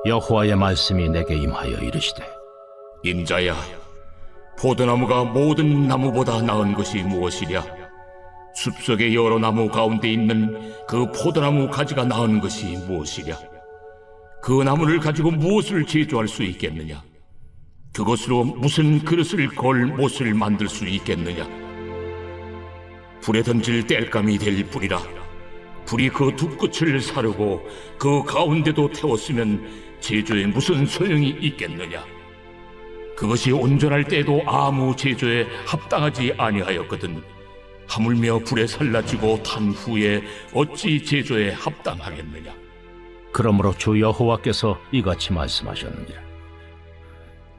여호와의 말씀이 내게 임하여 이르시되, 인자야, 포도나무가 모든 나무보다 나은 것이 무엇이랴? 숲속의 여러 나무 가운데 있는 그 포도나무 가지가 나은 것이 무엇이랴? 그 나무를 가지고 무엇을 제조할 수 있겠느냐? 그것으로 무슨 그릇을 걸 못을 만들 수 있겠느냐? 불에 던질 땔감이 될 뿐이라. 불이 그 두 끝을 사르고 그 가운데도 태웠으면 제조에 무슨 소용이 있겠느냐? 그것이 온전할 때에도 아무 제조에 합당하지 아니하였거든 하물며 불에 살라지고 탄 후에 어찌 제조에 합당하겠느냐? 그러므로 주 여호와께서 이같이 말씀하셨느니라.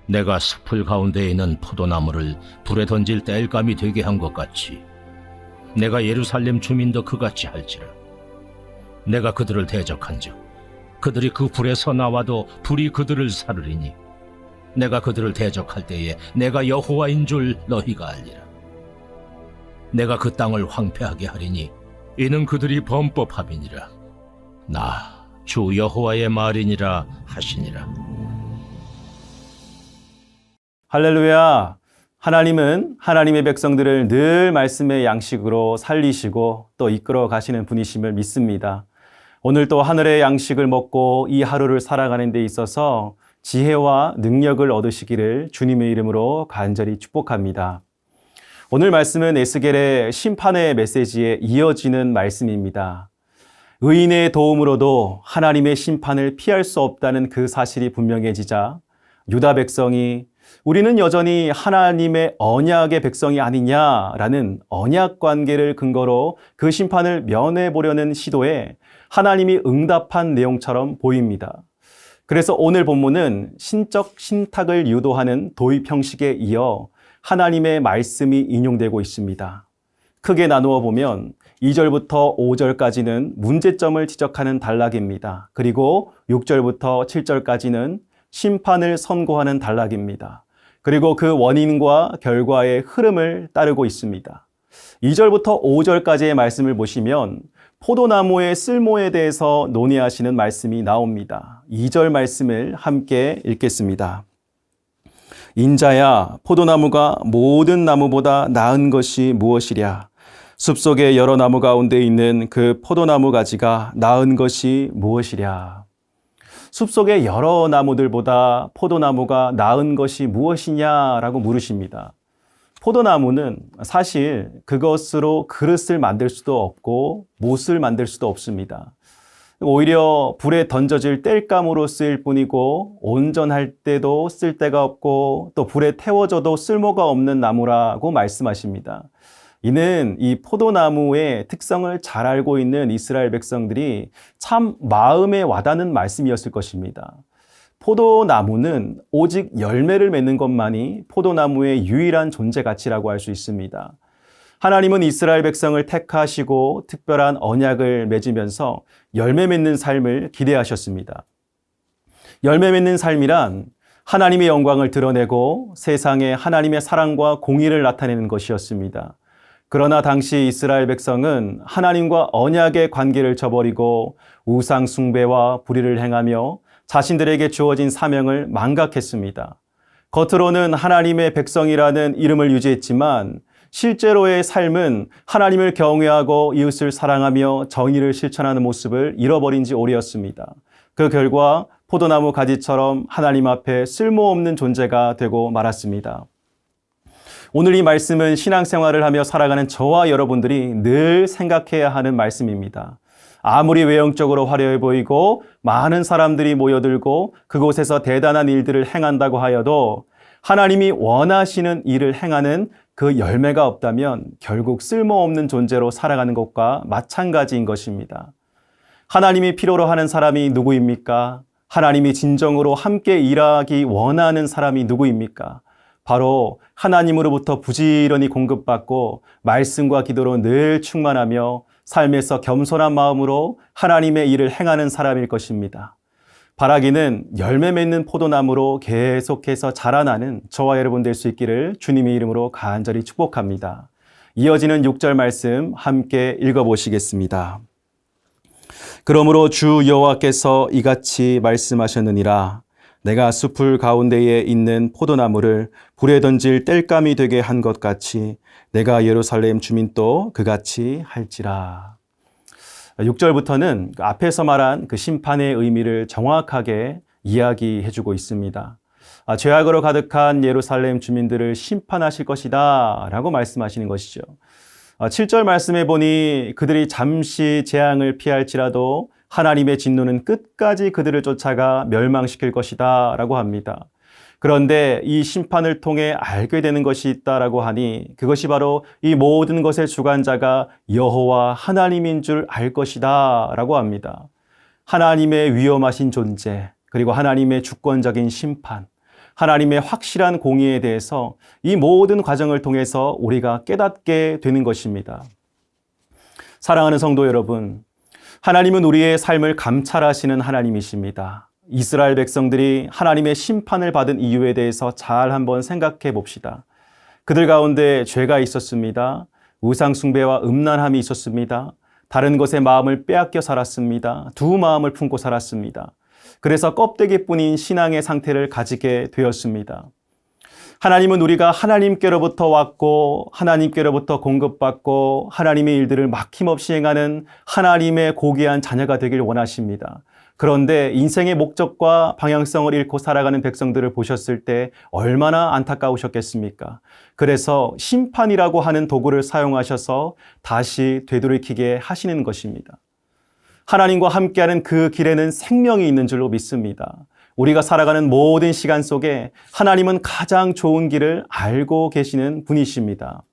내가 숲을 가운데 있는 포도나무를 불에 던질 땔감이 되게 한 것 같이 내가 예루살렘 주민도 그같이 할지라. 내가 그들을 대적한즉 그들이 그 불에서 나와도 불이 그들을 사르리니 내가 그들을 대적할 때에 내가 여호와인 줄 너희가 알리라. 내가 그 땅을 황폐하게 하리니 이는 그들이 범법함이니라. 나 주 여호와의 말이니라 하시니라. 할렐루야! 하나님은 하나님의 백성들을 늘 말씀의 양식으로 살리시고 또 이끌어 가시는 분이심을 믿습니다. 오늘 또 하늘의 양식을 먹고 이 하루를 살아가는 데 있어서 지혜와 능력을 얻으시기를 주님의 이름으로 간절히 축복합니다. 오늘 말씀은 에스겔의 심판의 메시지에 이어지는 말씀입니다. 의인의 도움으로도 하나님의 심판을 피할 수 없다는 그 사실이 분명해지자 유다 백성이 우리는 여전히 하나님의 언약의 백성이 아니냐라는 언약 관계를 근거로 그 심판을 면해보려는 시도에 하나님이 응답한 내용처럼 보입니다. 그래서 오늘 본문은 신적 신탁을 유도하는 도입 형식에 이어 하나님의 말씀이 인용되고 있습니다. 크게 나누어 보면 2절부터 5절까지는 문제점을 지적하는 단락입니다. 그리고 6절부터 7절까지는 심판을 선고하는 단락입니다. 그리고 그 원인과 결과의 흐름을 따르고 있습니다. 2절부터 5절까지의 말씀을 보시면 포도나무의 쓸모에 대해서 논의하시는 말씀이 나옵니다. 2절 말씀을 함께 읽겠습니다. 인자야, 포도나무가 모든 나무보다 나은 것이 무엇이랴? 숲속의 여러 나무 가운데 있는 그 포도나무 가지가 나은 것이 무엇이랴? 숲속의 여러 나무들보다 포도나무가 나은 것이 무엇이냐라고 물으십니다. 포도나무는 사실 그것으로 그릇을 만들 수도 없고 못을 만들 수도 없습니다. 오히려 불에 던져질 땔감으로 쓰일 뿐이고 온전할 때도 쓸 데가 없고 또 불에 태워져도 쓸모가 없는 나무라고 말씀하십니다. 이는 이 포도나무의 특성을 잘 알고 있는 이스라엘 백성들이 참 마음에 와닿는 말씀이었을 것입니다. 포도나무는 오직 열매를 맺는 것만이 포도나무의 유일한 존재 가치라고 할 수 있습니다. 하나님은 이스라엘 백성을 택하시고 특별한 언약을 맺으면서 열매 맺는 삶을 기대하셨습니다. 열매 맺는 삶이란 하나님의 영광을 드러내고 세상에 하나님의 사랑과 공의를 나타내는 것이었습니다. 그러나 당시 이스라엘 백성은 하나님과 언약의 관계를 저버리고 우상 숭배와 불의를 행하며 자신들에게 주어진 사명을 망각했습니다. 겉으로는 하나님의 백성이라는 이름을 유지했지만 실제로의 삶은 하나님을 경외하고 이웃을 사랑하며 정의를 실천하는 모습을 잃어버린 지 오래였습니다. 그 결과 포도나무 가지처럼 하나님 앞에 쓸모없는 존재가 되고 말았습니다. 오늘 이 말씀은 신앙생활을 하며 살아가는 저와 여러분들이 늘 생각해야 하는 말씀입니다. 아무리 외형적으로 화려해 보이고 많은 사람들이 모여들고 그곳에서 대단한 일들을 행한다고 하여도 하나님이 원하시는 일을 행하는 그 열매가 없다면 결국 쓸모없는 존재로 살아가는 것과 마찬가지인 것입니다. 하나님이 필요로 하는 사람이 누구입니까? 하나님이 진정으로 함께 일하기 원하는 사람이 누구입니까? 바로 하나님으로부터 부지런히 공급받고 말씀과 기도로 늘 충만하며 삶에서 겸손한 마음으로 하나님의 일을 행하는 사람일 것입니다. 바라기는 열매 맺는 포도나무로 계속해서 자라나는 저와 여러분 될 수 있기를 주님의 이름으로 간절히 축복합니다. 이어지는 6절 말씀 함께 읽어보시겠습니다. 그러므로 주 여호와께서 이같이 말씀하셨느니라. 내가 숲을 가운데에 있는 포도나무를 불에 던질 땔감이 되게 한 것 같이 내가 예루살렘 주민도 그같이 할지라. 6절부터는 앞에서 말한 그 심판의 의미를 정확하게 이야기해 주고 있습니다. 죄악으로 가득한 예루살렘 주민들을 심판하실 것이다 라고 말씀하시는 것이죠. 7절 말씀해 보니 그들이 잠시 재앙을 피할지라도 하나님의 진노는 끝까지 그들을 쫓아가 멸망시킬 것이다 라고 합니다. 그런데 이 심판을 통해 알게 되는 것이 있다라고 하니 그것이 바로 이 모든 것의 주관자가 여호와 하나님인 줄 알 것이다 라고 합니다. 하나님의 위엄하신 존재, 그리고 하나님의 주권적인 심판, 하나님의 확실한 공의에 대해서 이 모든 과정을 통해서 우리가 깨닫게 되는 것입니다. 사랑하는 성도 여러분, 하나님은 우리의 삶을 감찰하시는 하나님이십니다. 이스라엘 백성들이 하나님의 심판을 받은 이유에 대해서 잘 한번 생각해 봅시다. 그들 가운데 죄가 있었습니다. 우상 숭배와 음란함이 있었습니다. 다른 것에 마음을 빼앗겨 살았습니다. 두 마음을 품고 살았습니다. 그래서 껍데기뿐인 신앙의 상태를 가지게 되었습니다. 하나님은 우리가 하나님께로부터 왔고 하나님께로부터 공급받고 하나님의 일들을 막힘없이 행하는 하나님의 고귀한 자녀가 되길 원하십니다. 그런데 인생의 목적과 방향성을 잃고 살아가는 백성들을 보셨을 때 얼마나 안타까우셨겠습니까? 그래서 심판이라고 하는 도구를 사용하셔서 다시 되돌이키게 하시는 것입니다. 하나님과 함께하는 그 길에는 생명이 있는 줄로 믿습니다. 우리가 살아가는 모든 시간 속에 하나님은 가장 좋은 길을 알고 계시는 분이십니다.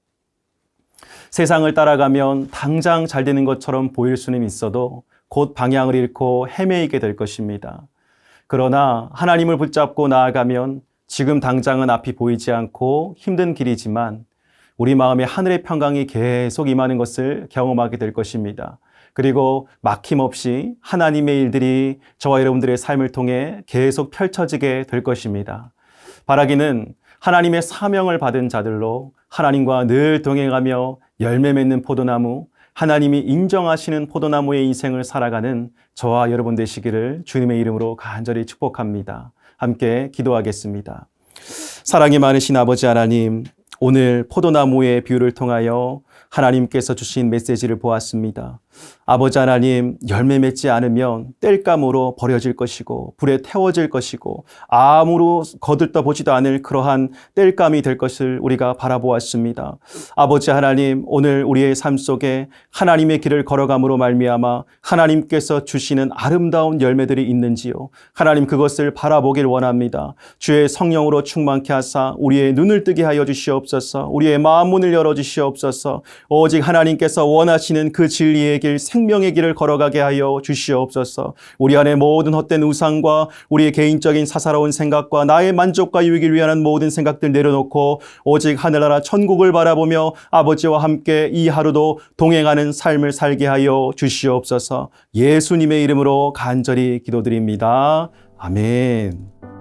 세상을 따라가면 당장 잘 되는 것처럼 보일 수는 있어도 곧 방향을 잃고 헤매이게 될 것입니다. 그러나 하나님을 붙잡고 나아가면 지금 당장은 앞이 보이지 않고 힘든 길이지만 우리 마음에 하늘의 평강이 계속 임하는 것을 경험하게 될 것입니다. 그리고 막힘없이 하나님의 일들이 저와 여러분들의 삶을 통해 계속 펼쳐지게 될 것입니다. 바라기는 하나님의 사명을 받은 자들로 하나님과 늘 동행하며 열매 맺는 포도나무, 하나님이 인정하시는 포도나무의 인생을 살아가는 저와 여러분 되시기를 주님의 이름으로 간절히 축복합니다. 함께 기도하겠습니다. 사랑이 많으신 아버지 하나님, 오늘 포도나무의 비유를 통하여 하나님께서 주신 메시지를 보았습니다. 아버지 하나님, 열매 맺지 않으면 땔감으로 버려질 것이고 불에 태워질 것이고 아무로 거들떠 보지도 않을 그러한 땔감이 될 것을 우리가 바라보았습니다. 아버지 하나님, 오늘 우리의 삶 속에 하나님의 길을 걸어감으로 말미암아 하나님께서 주시는 아름다운 열매들이 있는지요, 하나님 그것을 바라보길 원합니다. 주의 성령으로 충만케 하사 우리의 눈을 뜨게 하여 주시옵소서. 우리의 마음 문을 열어 주시옵소서. 오직 하나님께서 원하시는 그 진리의 길, 생명의 길을 걸어가게 하여 주시옵소서. 우리 안에 모든 헛된 우상과 우리의 개인적인 사사로운 생각과 나의 만족과 유익을 위한 모든 생각들 내려놓고 오직 하늘나라 천국을 바라보며 아버지와 함께 이 하루도 동행하는 삶을 살게 하여 주시옵소서. 예수님의 이름으로 간절히 기도드립니다. 아멘.